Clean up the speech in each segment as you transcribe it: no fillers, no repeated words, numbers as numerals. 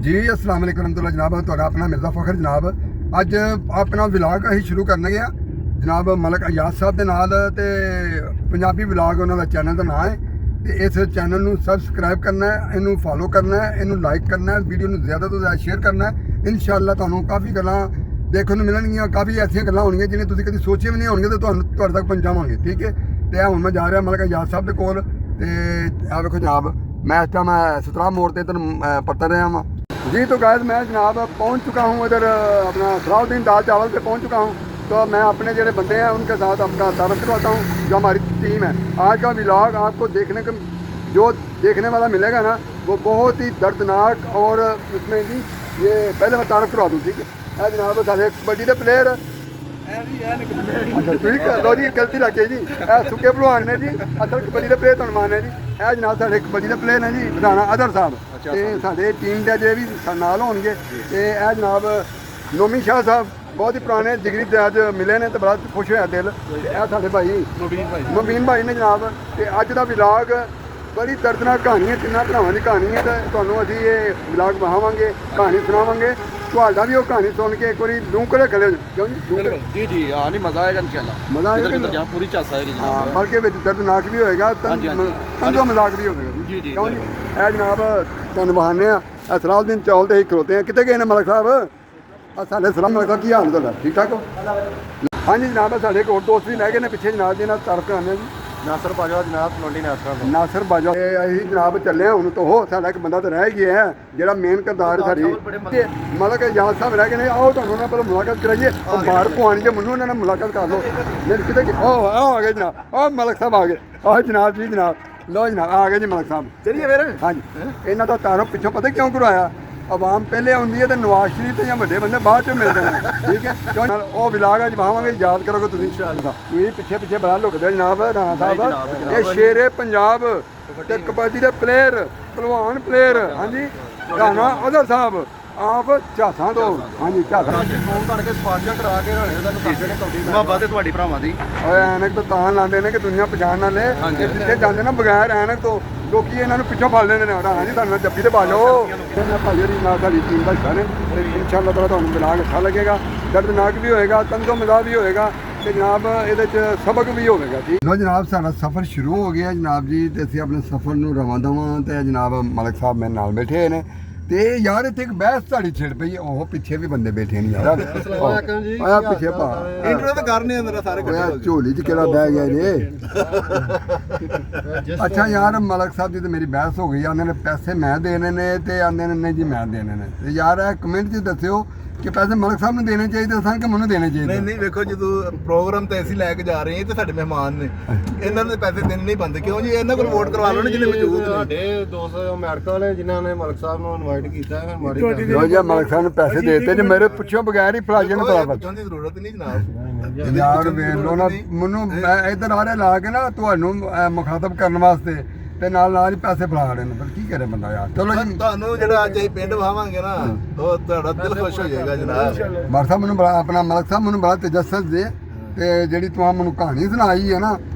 जी अस्सलाम वालेकुम रहमतुल्लाह जनाब ਤੁਹਾਡਾ ਆਪਣਾ ਮਿਰਜ਼ਾ ਫਖਰ ਜਨਾਬ ਅੱਜ ਆਪਣਾ ਵਲੌਗ ਅਸੀਂ ਸ਼ੁਰੂ ਕਰਨ ਲੱਗੇ ਆ ਜਨਾਬ ਮਲਕ ਅਯਾਜ਼ ਸਾਹਿਬ ਦੇ ਨਾਲ ਤੇ ਪੰਜਾਬੀ ਵਲੌਗ ਉਹਨਾਂ ਦਾ ਚੈਨਲ ਦਾ ਨਾਮ ਹੈ ਤੇ ਇਸ ਚੈਨਲ ਨੂੰ ਸਬਸਕ੍ਰਾਈਬ ਕਰਨਾ ਹੈ ਇਹਨੂੰ ਫੋਲੋ ਕਰਨਾ ਹੈ ਇਹਨੂੰ ਲਾਈਕ ਕਰਨਾ ਹੈ ਵੀਡੀਓ ਨੂੰ ਜ਼ਿਆਦਾ ਤੋਂ ਜ਼ਿਆਦਾ ਸ਼ੇਅਰ ਕਰਨਾ ਹੈ ਇਨਸ਼ਾਅੱਲਾ ਤੁਹਾਨੂੰ ਕਾਫੀ ਗੱਲਾਂ ਦੇਖਣ ਨੂੰ ਮਿਲਣਗੀਆਂ ਕਾਫੀ ਐਸੀਆਂ ਗੱਲਾਂ ਹੋਣਗੀਆਂ ਜਿਹਨੇ ਤੁਸੀਂ ਕਦੀ ਸੋਚੀਆਂ ਵੀ ਨਹੀਂ ਹੋਣਗੀਆਂ ਤੇ ਤੁਹਾਨੂੰ ਤੁਹਾਡੇ ਤੱਕ ਪਹੁੰਚਾਵਾਂਗੇ ਠੀਕ ਹੈ ਤੇ ਹੁਣ ਮੈਂ ਜਾ ਰਿਹਾ ਮਲਕ ਅਯਾਜ਼ ਸਾਹਿਬ ਦੇ ਕੋਲ ਤੇ ਆ ਵੇਖੋ ਜਨਾਬ मैं इस टाइम सतरा मोड़ से इधर पत्तर रहा हूँ जी। तो गाइस मैं जनाब पहुँच चुका हूँ इधर अपना सलाउद्दीन दाल चावल पे पहुँच चुका हूँ। तो मैं अपने जो बंदे हैं उनके साथ अपना तारफ़ करवाता हूँ जो हमारी टीम है। आज का व्लॉग आपको देखने को जो देखने वाला मिलेगा ना वो बहुत ही दर्दनाक और उसमें जी ये पहले मैं तारफ़ करवा दूँ ठीक है जनाब सारे कबड्डी के प्लेयर अच्छा ठीक है लो जी गलती लग गई जी सुके भलवान ने जी असल कबड्डी के प्लेयर तुहानू माने जी जनाब साढ़े कबड्डी के प्लेयर ने जी राणा अदर साहब ते साढ़े टीम के जे भी नाल होणगे ते जनाब नोमी शाह साहब बहुत ही पुराने जिगरी अज मिले ने तो बड़ा खुश होया दिल साढ़े भाई मुबीन भाई ने जनाब ते अज दा व्लॉग बड़ी दर्दनाक कहानी है तिन्ना भरावां दी कहानी है तो तुहानू असीं ये व्लॉग बहावांगे कहानी सुनावांगे ਤੁਹਾਡਾ ਵੀ ਉਹ ਕਹਾਣੀ ਸੁਣ ਕੇ ਇੱਕ ਵਾਰੀ ਲੂੰਕੜੇ ਖਲੇ ਕਿਉਂ ਜੀ जी हाँ नहीं मजा आएगा इंशाल्लाह मजा आएगा इधर जहाँ पूरी चास आएगी हाँ बल्कि ਵਿੱਚ ਦਰਦਨਾਕ ਵੀ ਹੋਏਗਾ ਤੰਜੋ ਮਜ਼ਾਕ ਵੀ ਹੋਵੇਗਾ जी जी ਕਿਉਂ ਜੀ ਇਹ ਜਨਾਬ ਤੁਹਾਨੂੰ ਬਹਾਨੇ ਆ ਸਲਾਉਦੀਨ ਚੌਲ ਤੇ ਹੀ ਖਲੋਤੇ ਆ ਕਿੱਥੇ ਗਏ ਨੇ ਮਲਕ ਸਾਹਿਬ ਆ ਸਾਡੇ ਸਲਾਮ ਮਲਕ ਸਾਹਿਬ ਕੀ ਹਾਲ ਤੁਹਾਡਾ ਠੀਕ ਠਾਕ ਹੋ ਹਾਂਜੀ ਜਨਾਬ ਸਾਡੇ ਕੋਲ ਦੋਸਤ ਵੀ ਲੈ ਗਏ ਨੇ ਪਿੱਛੇ ਜਨਾਬ ਦੇ ਨਾਲ ਤਰਫ ਕਰਾਉਂਦੇ ਆ ਜੀ नासर बाजवा जनाब तलवंडी ਨਾਸਰ ਬਾਜਵਾ ਅਸੀਂ ਜਨਾਬ ਚੱਲੇ ਹਾਂ ਹੁਣ ਤੋਂ ਹੋ ਸਾਡਾ ਇੱਕ ਬੰਦਾ ਤਾਂ ਰਹਿ ਗਿਆ ਹੈ ਜਿਹੜਾ ਮੇਨ ਕਿਰਦਾਰ ਸਾਡੀ ਮਲਕ ਅਯਾਜ਼ ਸਾਹਿਬ ਰਹਿ ਗਏ ਨੇ ਆਓ ਤੁਹਾਨੂੰ ਉਹਨਾਂ ਨਾਲ ਮੁਲਾਕਾਤ ਕਰਾਈਏ ਉਹ ਬਾਹਰ ਪਵਾਣੀ ਜੇ ਮੈਨੂੰ ਉਹਨਾਂ ਨਾਲ ਮੁਲਾਕਾਤ ਕਰ ਲਓ ਮੇਰੇ ਕਿਤੇ ਉਹ ਆ ਗਏ ਜਨਾਬ ਉਹ ਮਲਕ ਸਾਹਿਬ ਆ ਗਏ ਆਹ ਜਨਾਬ ਜੀ ਜਨਾਬ ਲੋ ਜਨਾਬ ਆ ਗਏ ਜੀ ਮਲਕ ਸਾਹਿਬ चलिए फिर ਹਾਂਜੀ ਇਹਨਾਂ ਦਾ ਤਾਰੋ ਪਿੱਛੋਂ ਪਤਾ ਕਿਉਂ ਕਰਵਾਇਆ ਆਵਾਮ ਪਹਿਲੇ ਆਉਂਦੀ ਹੈ ਤੇ ਨਵਾਜ਼ ਸ਼ਰੀਫ ਤੇ ਜਾਂ ਵੱਡੇ ਬੰਦੇ ਬਾਅਦ ਚ ਮਿਲਦੇ ਨੇ ਠੀਕ ਹੈ ਕਿਉਂ ਉਹ ਵਲੌਗ ਅੱਜ ਪਾਵਾਂਗੇ ਯਾਦ ਕਰੋਗੇ ਤੁਸੀਂ ਇਨਸ਼ਾਅੱਲਾ ਤੁਸੀਂ ਪਿੱਛੇ ਬੜਾ ਲੁਕਦੇ ਜਨਾਬ ਰਾਣਾ ਸਾਹਿਬ ਇਹ ਸ਼ੇਰੇ ਪੰਜਾਬ ਤੇ ਕਬੱਡੀ ਦੇ ਪਲੇਅਰ ਪਹਿਲਵਾਨ ਪਲੇਅਰ ਹਾਂਜੀ ਰਾਣਾ ਅਦਰ ਸਾਹਿਬ ਆਪ ਝਾਸਾਂ ਤੋਂ ਹਾਂਜੀ ਝਾਸਾਂ ਫੋਨ ਕਰਕੇ ਸਪਾਂਸਰ ਕਰਾ ਕੇ ਹਣੇ ਤੁਹਾਨੂੰ ਦੱਸਦੇ ਨੇ ਕੌਡੀ ਮੁਹੱਬਤ ਤੇ ਤੁਹਾਡੀ ਭਰਾਵਾਂ ਦੀ ਓਏ ਐਨਕ ਤਾਂ ਤਾਂ ਲਾਉਂਦੇ ਨੇ ਕਿ ਦੁਨੀਆ ਪਛਾਣ ਨਾ ਲੈ ਜਿੱਥੇ ਜਾਂਦੇ ਨਾ ਬਗੈਰ ਐਨਕ ਤੋਂ ਲੋਕੀ ਇਹਨਾਂ ਨੂੰ ਪਿੱਛੋਂ ਫੜ ਲੈਂਦੇ ਨੇ ਰਾਣਾ ਜੀ ਤੁਹਾਨੂੰ ਜੱਫੀ ਤੇ ਪਾ ਜਾਓ ਇਹਨਾਂ ਭਾਈ ਦੀ ਨਾਲ ਸਾਡੀ ਟੀਮ ਦਾ ਹਿੱਸਾ ਨੇ ਇਨਸ਼ਾਅੱਲਾ ਤਾਲਾ ਤੁਹਾਨੂੰ ਵਲੌਗ ਅੱਛਾ ਲੱਗੇਗਾ ਦਰਦਨਾਕ ਵੀ ਹੋਏਗਾ ਤੰਜ਼ੋ ਮਜ਼ਾ ਵੀ ਹੋਏਗਾ ਤੇ ਜਨਾਬ ਇਹਦੇ ਚ ਸਬਕ ਵੀ ਹੋਵੇਗਾ ਜੀ ਲੋ ਜਨਾਬ ਸਾਡਾ ਸਫ਼ਰ ਸ਼ੁਰੂ ਹੋ ਗਿਆ ਜਨਾਬ ਜੀ ਤੇ ਅਸੀਂ ਆਪਣੇ ਸਫ਼ਰ ਨੂੰ ਰਵਾਂ ਦਵਾਂ ਤੇ ਜਨਾਬ ਮਲਕ ਸਾਹਿਬ ਮੇਰੇ ਨਾਲ ਬੈਠੇ ਹੋਏ ਨੇ ਤੇ ਯਾਰ ਇੱਥੇ ਇੱਕ ਬਹਿਸ ਤੁਹਾਡੀ ਛਿੜ ਪਈ ਉਹ ਪਿੱਛੇ ਵੀ ਬੰਦੇ ਬੈਠੇ ਨੇ ਯਾਰ ਆਇਆ ਪਿੱਛੇ ਪਾ ਇੰਟਰੋ ਤਾਂ ਕਰਨੇ ਅੰਦਰ ਸਾਰੇ ਓਏ ਝੋਲੀ 'ਚ ਕਿਹੜਾ ਬਹਿ ਗਿਆ ਜੇ ਅੱਛਾ ਯਾਰ ਮਲਕ ਸਾਹਿਬ ਦੀ ਤੇ ਮੇਰੀ ਬਹਿਸ ਹੋ ਗਈ ਆਂਦੇ ਨੇ ਪੈਸੇ ਮੈਂ ਦੇਣੇ ਨੇ ਤੇ ਆਂਦੇ ਨੇ ਨਹੀਂ ਜੀ ਮੈਂ ਦੇਣੇ ਨੇ ਤੇ ਯਾਰ ਇਹ ਕਮੈਂਟ 'ਚ ਦੱਸਿਓ ਕਿ ਪੈਸੇ ਮਲਕ ਸਾਹਿਬ ਨੂੰ ਦੇਣੇ ਚਾਹੀਦੇ ਸਨ ਕਿ ਮੈਨੂੰ ਦੇਣੇ ਚਾਹੀਦੇ ਨਹੀਂ ਵੇਖੋ ਜਦੋਂ ਪ੍ਰੋਗਰਾਮ ਤੇ ਅਸੀਂ ਲੈ ਕੇ ਜਾ ਰਹੇ ਹਾਂ ਤੇ ਸਾਡੇ ਮਹਿਮਾਨ ਨੇ ਇਹਨਾਂ ਦੇ ਪੈਸੇ ਦੇਣੇ ਨਹੀਂ ਬੰਦੇ ਕਿਉਂ ਜੀ ਇਹਨਾਂ ਕੋਲ ਵੋਟ ਕਰਵਾ ਲਓ ਨਾ ਜਿਹਨੇ ਮੌਜੂਦ ਨੇ ਸਾਡੇ 200 ਅਮਰੀਕਾ ਵਾਲੇ ਜਿਨ੍ਹਾਂ ਨੇ ਮਲਕ ਸਾਹਿਬ ਨੂੰ ਇਨਵਾਈਟ ਕੀਤਾ ਹੈ ਮਾੜੀ ਲੋ ਜੀ ਮਲਕ ਸਾਹਿਬ ਨੂੰ ਪੈਸੇ ਦੇ ਦਿੱਤੇ ਜੇ ਮੇਰੇ ਪੁੱਛੋਂ ਬਗੈਰ ਹੀ ਫਲਾਜੇ ਨੂੰ ਬਰਾਬਰ ਪੁੱਛਣ ਦੀ ਜ਼ਰੂਰਤ ਨਹੀਂ ਜਨਾਬ ਯਾਰ ਵੇਖ ਲੋ ਨਾ ਮੈਨੂੰ ਮੈਂ ਇੱਧਰ ਆ ਰਿਹਾ ਲਾ ਕੇ ਨਾ ਤੁਹਾਨੂੰ ਮੁਖਾਤਬ ਕਰਨ ਵਾਸਤੇ ਤੇ ਨਾਲ ਹੀ ਪੈਸੇ ਫੜਾ ਰਹੇ ਨੇ ਪਰ ਕੀ ਕਰੇ ਬੰਦਾ ਯਾਰ ਚਲੋ ਜੀ ਤੁਹਾਨੂੰ ਜਿਹੜਾ ਅੱਜ ਅਸੀਂ ਪਿੰਡ ਵਹਾਵਾਂਗੇ ਨਾ ਉਹ ਤੁਹਾਡਾ ਦਿਲ ਖੁਸ਼ ਹੋ ਜਾਏਗਾ ਜਨਾਬ ਮਲਕ ਸਾਹਿਬ ਮੈਨੂੰ ਬੜਾ ਆਪਣਾ ਮਲਕ ਸਾਹਿਬ ਮੈਨੂੰ ਬੜਾ ਤਜੱਸਸ ਦੇ ਤੇ ਜਿਹੜੀ ਤੂੰ ਮੈਨੂੰ ਕਹਾਣੀ ਸੁਣਾਈ ਹੈ ਨਾ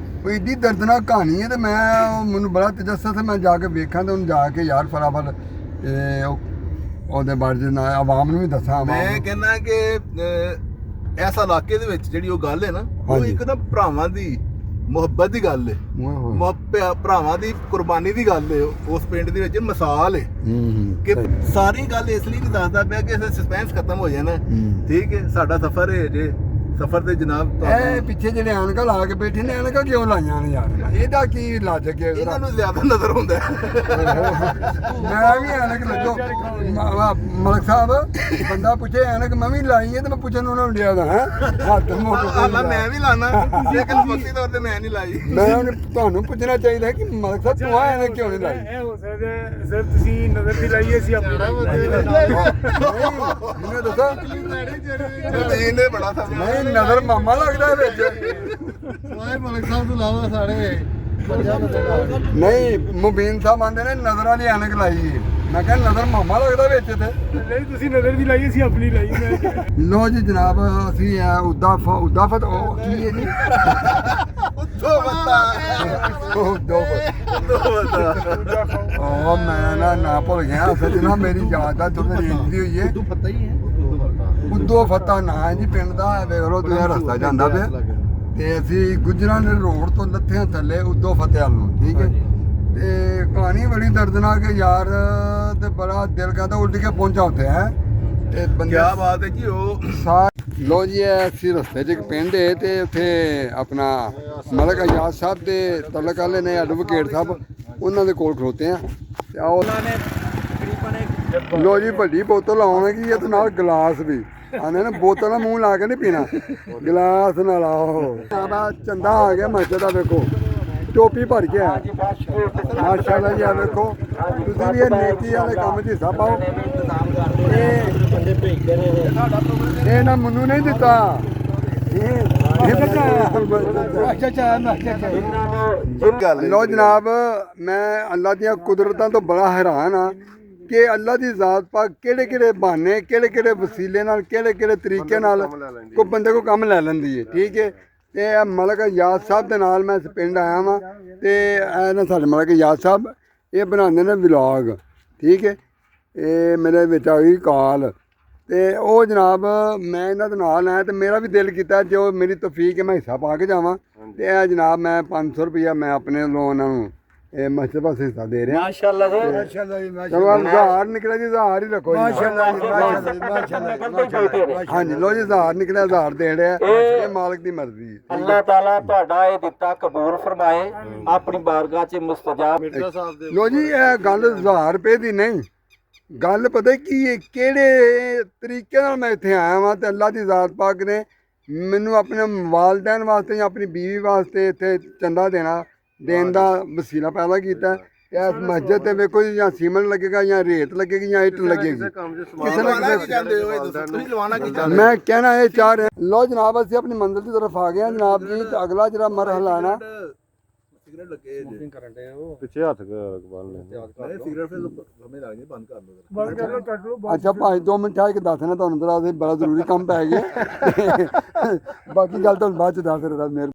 ਉਹ ਏਡੀ ਦਰਦਨਾਕ ਕਹਾਣੀ ਹੈ ਤੇ ਮੈਂ ਮੈਨੂੰ ਬੜਾ ਤਜੱਸਸ ਹੈ ਮੈਂ ਜਾ ਕੇ ਵੇਖਾਂ ਤੇ ਉਹਨੂੰ ਜਾ ਕੇ ਯਾਰ ਫਟਾਫਟ ਉਹਦੇ ਬਾਰੇ ਨਾ ਆਵਾਮ ਨੂੰ ਵੀ ਦੱਸਾਂ ਮੈਂ ਕਹਿੰਦਾ ਕਿ ਇਸ ਇਲਾਕੇ ਦੇ ਵਿੱਚ ਜਿਹੜੀ ਉਹ ਗੱਲ ਹੈ ਨਾ ਉਹ ਇੱਕ ਨਾ ਭਰਾਵਾਂ ਦੀ ਮੁਹੱਬਤ ਦੀ ਗੱਲ ਹੈ ਭਰਾਵਾਂ ਦੀ ਕੁਰਬਾਨੀ ਦੀ ਗੱਲ ਹੈ ਉਸ ਪਿੰਡ ਦੇ ਵਿੱਚ ਮਿਸਾਲ ਹੈ ਕਿ ਸਾਰੀ ਗੱਲ ਇਸ ਲਈ ਨਹੀਂ ਦੱਸਦਾ ਪਿਆ ਕਿ ਸਸਪੈਂਸ ਖਤਮ ਹੋ ਜਾਣਾ ਠੀਕ ਹੈ ਸਾਡਾ ਸਫ਼ਰ ਹੈ ਜੇ ਸਫ਼ਰ ਤੇ ਜਨਾਬ ਇਹ ਪਿੱਛੇ ਜਿਹੜੇ ਐਨਕਾਂ ਲਾ ਕੇ ਬੈਠੇ ਨੇ ਐਨਕਾਂ ਕਿਉਂ ਲਾਈਆਂ ਨੇ ਯਾਰ ਇਹਦਾ ਕੀ ਲਾਜਕ ਹੈ ਇਹਨਾਂ ਨੂੰ ਜ਼ਿਆਦਾ ਨਜ਼ਰ ਹੁੰਦਾ ਮੈਂ ਵੀ ਐਨਕ ਲੱਗੋ ਮਲਕ ਸਾਹਿਬ ਬੰਦਾ ਪੁੱਛੇ ਐਨਕ ਮੈਂ ਵੀ ਲਾਈ ਹੈ ਤੇ ਮੈਂ ਪੁੱਛਣ ਉਹਨਾਂ ਨੂੰ ਲਿਆ ਦਾ ਹੈ ਹੱਥ ਮੁੱਕ ਮੈਂ ਵੀ ਲਾਣਾ ਲੇਕਿਨ ਫਸੀ ਤੌਰ ਤੇ ਮੈਂ ਨਹੀਂ ਲਾਈ ਮੈਂ ਤੁਹਾਨੂੰ ਪੁੱਛਣਾ ਚਾਹੀਦਾ ਕਿ ਮਲਕ ਸਾਹਿਬ ਤੂੰ ਆ ਐਨਕ ਕਿਉਂ ਨਹੀਂ ਲਾਈ ਇਹ ਹੋ ਸਕਦਾ ਸਰ ਤੁਸੀਂ ਨਜ਼ਰ ਦੀ ਲਾਈਏ ਸੀ ਆਪਣਾ ਮੈਨੂੰ ਦੱਸੋ ਇਹਨੇ ਬੜਾ ਥਾ ਨਹੀਂ ਨਜ਼ਰ ਮਾਮਾ ਲੱਗਦਾ ਵਿੱਚ ਸਾਰੇ ਮਲਕ ਸਾਹਿਬ ਤੋਂ ਇਲਾਵਾ ਸਾਰੇ ਨਹੀਂ ਮੁਬੀਨ ਸਾਹਿਬ ਆਂਦੇ ਨੇ ਨਜ਼ਰਾਂ ਦੀ ਐਨਕ ਲਾਈ ਮੈਂ ਕਹਿੰਦਾ ਨਜ਼ਰ ਮਾਮਾ ਲੱਗਦਾ ਵਿੱਚ ਤੇ ਨਹੀਂ ਤੁਸੀਂ ਨਜ਼ਰ ਦੀ ਲਾਈ ਸੀ ਆਪਣੀ ਲਾਈ ਮੈਂ ਲੋ ਜੀ ਜਨਾਬ ਅਸੀਂ ਉਦਾਫਤ ਉਹ ਕੀ ਹੈ ਜੀ ਦੋ ਬੰਦਾ ਉਹ ਦੋ ਉਹ ਮੈਂ ਨਾ ਭੁੱਲ ਗਿਆ ਅਸਲ ਨਾ ਮੇਰੀ ਯਾਦ ਦਾ ਦੁੱਧ ਰੇਂਦੀ ਹੋਈ ਹੈ ਪਤਾ ਹੀ ਹੈ ਉਦੋਂ ਫਤਾ ਨਾ ਹੈ ਜੀ ਪਿੰਡ ਦਾ ਵੇਖ ਲਓ ਤੁਸੀਂ ਰਸਤਾ ਜਾਂਦਾ ਪਿਆ ਤੇ ਅਸੀਂ ਗੁਜਰਾਂ ਦੇ ਰੋਡ ਤੋਂ ਲੱਥਿਆਂ ਥੱਲੇ ਉਦੋਂ ਫਤਿਆਲ ਨੂੰ ਠੀਕ ਹੈ ਤੇ ਕਹਾਣੀ ਬੜੀ ਦਰਦਨਾਕ ਹੈ ਯਾਰ ਤੇ ਬੜਾ ਦਿਲ ਕਰਦਾ ਉੱਡ ਕੇ ਪਹੁੰਚਾ ਉੱਥੇ ਹੈ ਤੇ ਬੰਦੇ ਕੀ ਬਾਤ ਹੈ ਜੀ ਉਹ ਲੋ ਜੀ ਇਹ ਅਸੀਂ ਰਸਤੇ 'ਚ ਇੱਕ ਪਿੰਡ ਹੈ ਤੇ ਉੱਥੇ ਆਪਣਾ ਮਲਕ ਆਜ਼ਾਦ ਸਾਹਿਬ ਦੇ ਤਲਕ ਵਾਲੇ ਨੇ ਐਡਵੋਕੇਟ ਸਾਹਿਬ ਉਹਨਾਂ ਦੇ ਕੋਲ ਖਲੋਤੇ ਆ ਤੇ ਆਓ ਲੋ ਜੀ ਵੱਡੀ ਬੋਤਲ ਆਉਣਗੀ ਇਹ ਤੇ ਨਾਲ ਗਲਾਸ ਵੀ ਆਨੇ ਨਾ ਬੋਤਲ ਨਾਲ ਮੂੰਹ ਲਾ ਕੇ ਨਹੀਂ ਪੀਣਾ ਗਲਾਸ ਨਾਲ ਆਓ ਸਾਡਾ ਚੰਦਾ ਆ ਗਿਆ ਮਸਜਿਦ ਦਾ ਵੇਖੋ ਟੋਪੀ ਭਰ ਕੇ ਆ ਮਾਸ਼ਾਅੱਲਾ ਜੀ ਆ ਵੇਖੋ ਤੁਸੀਂ ਵੀ ਇਹ ਨੇਕੀ ਵਾਲੇ ਕੰਮ 'ਚ ਹਿੱਸਾ ਪਾਓ ਇਹ ਨਾ ਮੈਨੂੰ ਨਹੀਂ ਦਿੱਤਾ ਲੋ ਜਨਾਬ ਮੈਂ ਅੱਲਾ ਦੀਆਂ ਕੁਦਰਤਾਂ ਤੋਂ ਬੜਾ ਹੈਰਾਨ ਆ ਕਿ ਅੱਲਾ ਦੀ ਜ਼ਾਤ ਪਾਕ ਕਿਹੜੇ ਕਿਹੜੇ ਬਹਾਨੇ ਕਿਹੜੇ ਕਿਹੜੇ ਵਸੀਲੇ ਨਾਲ ਕਿਹੜੇ ਕਿਹੜੇ ਤਰੀਕੇ ਨਾਲ ਕੋਈ ਬੰਦੇ ਕੋ ਕੰਮ ਲੈ ਲੈਂਦੀ ਹੈ ਠੀਕ ਹੈ ਤੇ ਇਹ ਮਲਕ ਆਜ਼ਾਦ ਸਾਹਿਬ ਦੇ ਨਾਲ ਮੈਂ ਇਸ ਪਿੰਡ ਆਇਆ ਵਾਂ ਤੇ ਇਹ ਨਾ ਸਾਡੇ ਮਲਕ ਆਜ਼ਾਦ ਸਾਹਿਬ ਇਹ ਬਣਾਉਂਦੇ ਨੇ ਵਲੌਗ ਠੀਕ ਹੈ ਇਹ ਮੇਰੇ ਵਿੱਚ ਆ ਗਈ ਕਾਲ ਤੇ ਉਹ ਜਨਾਬ ਮੈਂ ਇਹਨਾਂ ਦੇ ਨਾਲ ਆਇਆ ਤੇ ਮੇਰਾ ਵੀ ਦਿਲ ਕੀਤਾ ਜੋ ਮੇਰੀ ਤੌਫੀਕ ਹੈ ਮੈਂ ਹਿੱਸਾ ਪਾ ਕੇ ਜਾਵਾਂ ਤੇ ਇਹ ਜਨਾਬ ਮੈਂ 500 ਰੁਪਇਆ ਮੈਂ ਆਪਣੇ ਵੱਲੋਂ ਉਹਨਾਂ ਨੂੰ ਇਹ ਮਸਜਿਦ ਪਾਸੇ ਹਿੱਸਾ ਦੇ ਰਿਹਾ ਮਾਸ਼ਾਅੱਲਾ ਜੀ ਮਾਸ਼ਾਅੱਲਾ ਜੀ ਚਲੋ ਹਜ਼ਾਰ ਨਿਕਲਿਆ ਜੀ ਹਜ਼ਾਰ ਹੀ ਰੱਖੋ ਮਾਸ਼ਾਅੱਲਾ ਜੀ ਹਾਂਜੀ ਲੋ ਜੀ ਹਜ਼ਾਰ ਨਿਕਲਿਆ ਹਜ਼ਾਰ ਦੇ ਰਿਹਾ ਇਹ ਮਾਲਕ ਦੀ ਮਰਜ਼ੀ ਹੈ ਅੱਲਾਹ ਤਾਲਾ ਤੁਹਾਡਾ ਇਹ ਦਿੱਤਾ ਕਬੂਲ ਫਰਮਾਏ ਆਪਣੀ ਬਾਰਗਾਹ 'ਚ ਮੁਸਤਜਾਬ ਲੋ ਜੀ ਇਹ ਗੱਲ 1000 ਰੁਪਏ ਦੀ ਨਹੀਂ ਗੱਲ ਪਤਾ ਕੀ ਹੈ ਕਿਹੜੇ ਤਰੀਕੇ ਨਾਲ ਮੈਂ ਇੱਥੇ ਆਇਆ ਵਾਂ ਤੇ ਅੱਲਾ ਦੀ ਜ਼ਾਤ ਪਾਕ ਨੇ ਮੈਨੂੰ ਆਪਣੇ ਵਾਲਦੈਨ ਵਾਸਤੇ ਜਾਂ ਆਪਣੀ ਬੀਵੀ ਵਾਸਤੇ ਇੱਥੇ ਚੰਦਾ ਦੇਣ ਦਾ ਵਸੀਲਾ ਪੈਦਾ ਕੀਤਾ ਇਸ ਮਸਜਿਦ ਤੇ ਵੇਖੋ ਜੀ ਜਾਂ ਸੀਮੈਂਟ ਲੱਗੇਗਾ ਜਾਂ ਰੇਤ ਲੱਗੇਗੀ ਜਾਂ ਇੱਟ ਲੱਗੇਗੀ ਕਿਸੇ ਨਾ ਕਿਸੇ ਜਾਂਦੇ ਹੋ ਤੁਸੀਂ ਲਵਾਣਾ ਕੀ ਚਾਹੁੰਦੇ ਮੈਂ ਕਹਿਣਾ ਇਹ ਚਾਹ ਰਿਹਾ ਲੋ ਜਨਾਬ ਅਸੀਂ ਆਪਣੀ ਮੰਜ਼ਿਲ ਦੀ ਤਰਫ ਆ ਗਏ ਹਾਂ ਜਨਾਬ ਜੀ ਤੇ ਅਗਲਾ ਜਿਹੜਾ ਮਰਹਲਾ ਨਾ ਸਿਗਰਟ ਲੱਗੇ ਜੇ ਕਰਨ ਦੇ ਉਹ ਪਿੱਛੇ ਹੱਥ ਬੰਨ ਲੈ ਨਹੀਂ ਸਿਗਰਟ ਫਿਰ ਸਮੇਂ ਲੱਗ ਨਹੀਂ ਬੰਦ ਕਰ ਲਓ ਅੱਛਾ ਭਾਈ 2 ਮਿੰਟ ਠਹਿਰ ਕੇ ਦੱਸਣਾ ਤੁਹਾਨੂੰ ਤਰਾ ਬੜਾ ਜ਼ਰੂਰੀ ਕੰਮ ਪੈ ਗਿਆ ਬਾਕੀ ਗੱਲ ਤੁਹਾਨੂੰ ਬਾਅਦ ਚ ਦੱਸ ਰਿਹਾ ਮੇਰ